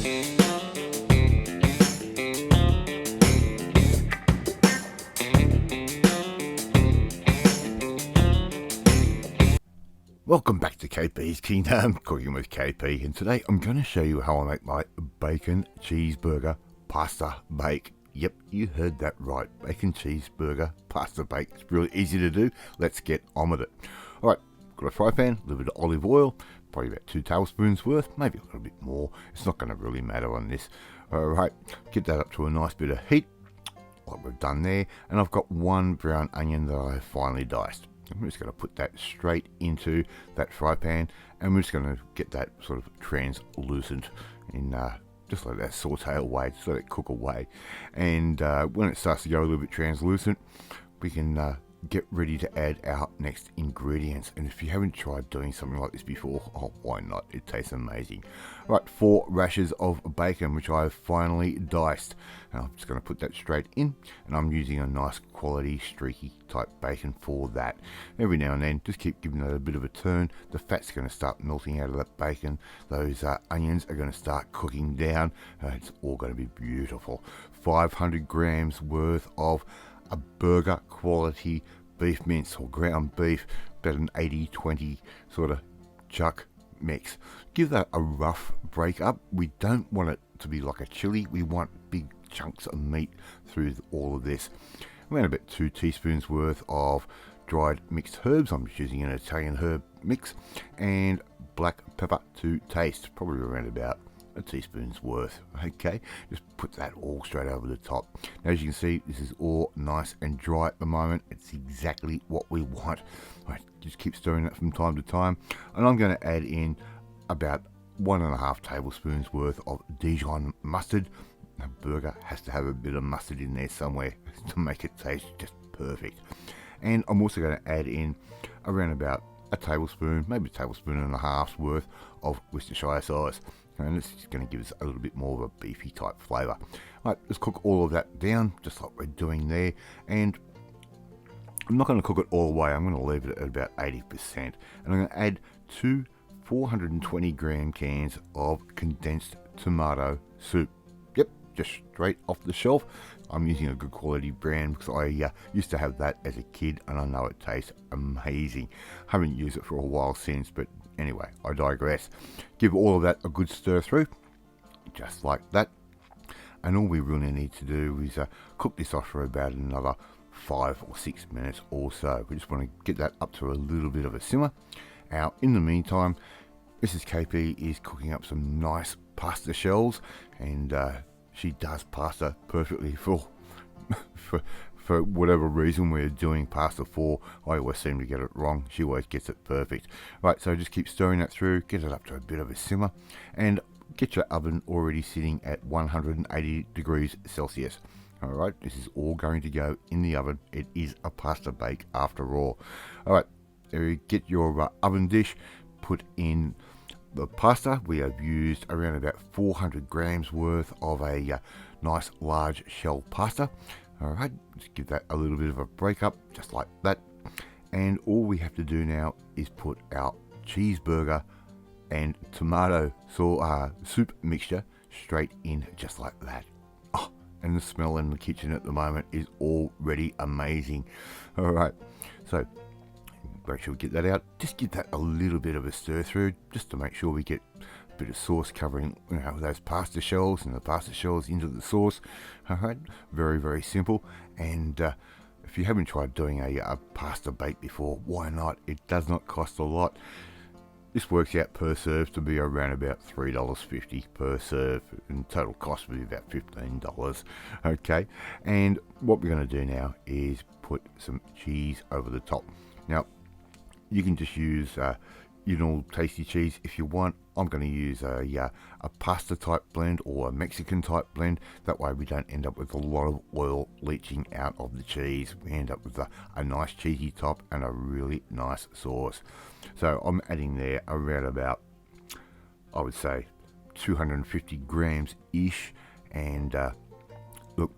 Welcome back to KP's Kingdom, Cooking with KP, and today I'm going to show you how I make my bacon cheeseburger pasta bake. Yep, you heard that right, bacon cheeseburger pasta bake. It's really easy to do. Let's get on with it. Alright, got a fry pan, a little bit of olive oil, probably about 2 tablespoons worth, maybe a little bit more. It's not going to really matter on this. Alright, get that up to a nice bit of heat, like we've done there, and I've got 1 brown onion that I finely diced. I'm just going to put that straight into that fry pan, and we're just going to get that sort of translucent in just let that saute away, just let it cook away. And when it starts to go a little bit translucent, we can get ready to add our next ingredients. And if you haven't tried doing something like this before, oh, why not? It tastes amazing. Right, 4 rashers of bacon, which I've finely diced. And I'm just going to put that straight in, and I'm using a nice quality streaky type bacon for that. Every now and then, just keep giving that a bit of a turn. The fat's going to start melting out of that bacon. Those onions are going to start cooking down. It's all going to be beautiful. 500 grams worth of a burger quality beef mince or ground beef, about an 80-20 sort of chuck mix. Give that a rough break up. We don't want it to be like a chili. We want big chunks of meat through all of this. Around about 2 teaspoons worth of dried mixed herbs. I'm just using an Italian herb mix, and black pepper to taste, probably around about a teaspoon's worth. Okay, just put that all straight over the top. Now, as you can see, this is all nice and dry at the moment. It's exactly what we want. Right, just keep stirring that from time to time, and I'm going to add in about 1.5 tablespoons worth of Dijon mustard. A burger has to have a bit of mustard in there somewhere to make it taste just perfect. And I'm also going to add in around about a tablespoon, maybe a tablespoon and a half's worth of Worcestershire sauce. And this is going to give us a little bit more of a beefy type flavour. Right, let's cook all of that down, just like we're doing there. And I'm not going to cook it all the way. I'm going to leave it at about 80%. And I'm going to add 2 420 gram cans of condensed tomato soup. Yep, just straight off the shelf. I'm using a good quality brand because I used to have that as a kid, and I know it tastes amazing. Haven't used it for a while since, but anyway, I digress. Give all of that a good stir through, just like that. And all we really need to do is cook this off for about another 5 or 6 minutes or so. We just want to get that up to a little bit of a simmer. Now, in the meantime, Mrs. KP is cooking up some nice pasta shells, and she does pasta perfectly for whatever reason we're doing pasta for. I always seem to get it wrong. She always gets it perfect. Right, so just keep stirring that through, get it up to a bit of a simmer, and get your oven already sitting at 180 degrees Celsius. Alright, this is all going to go in the oven. It is a pasta bake after all. Alright, get your oven dish, put in the pasta. We have used around about 400 grams worth of a nice large shell pasta. Alright, just give that a little bit of a break up, just like that. And all we have to do now is put our cheeseburger and tomato soup mixture straight in, just like that. Oh, and the smell in the kitchen at the moment is already amazing. Alright, so make sure we get that out. Just give that a little bit of a stir through, just to make sure we get a bit of sauce covering, you know, those pasta shells, and the pasta shells into the sauce. Alright, very, very simple. And if you haven't tried doing a pasta bake before, why not? It does not cost a lot. This works out per serve to be around about $3.50 per serve, and total cost will be about $15. Okay, and what we're going to do now is put some cheese over the top. Now, you can just use tasty cheese if you want. I'm going to use a pasta type blend or a Mexican type blend. That way we don't end up with a lot of oil leaching out of the cheese. We end up with a nice cheesy top and a really nice sauce. So I'm adding there around about, I would say, 250 grams ish. And look,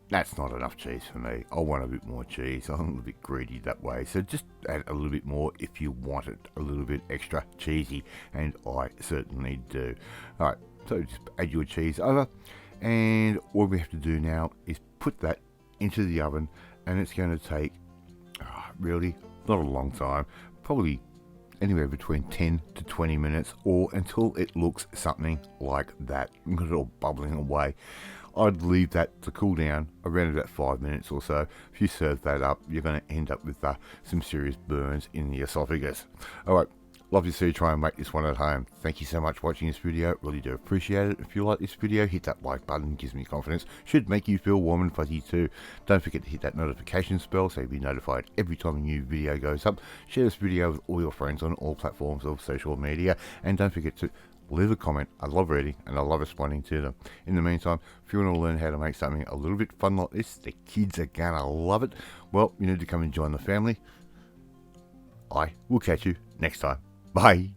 that's not enough cheese for me. I want a bit more cheese. I'm a little bit greedy that way. So just add a little bit more if you want it a little bit extra cheesy. And I certainly do. Alright, So just add your cheese over, and all we have to do now is put that into the oven, and it's going to take really not a long time, probably anywhere between 10 to 20 minutes, or until it looks something like that. Look at it all bubbling away. I'd leave that to cool down around about 5 minutes or so. If you serve that up, you're going to end up with some serious burns in the esophagus. Alright, love to see you try and make this one at home. Thank you so much for watching this video, really do appreciate it. If you like this video, hit that like button, gives me confidence, should make you feel warm and fuzzy too. Don't forget to hit that notification bell so you'll be notified every time a new video goes up. Share this video with all your friends on all platforms of social media, and don't forget to leave a comment. I love reading and I love responding to them. In the meantime, if you want to learn how to make something a little bit fun like this, the kids are gonna love it, well, you need to come and join the family. I will catch you next time. Bye.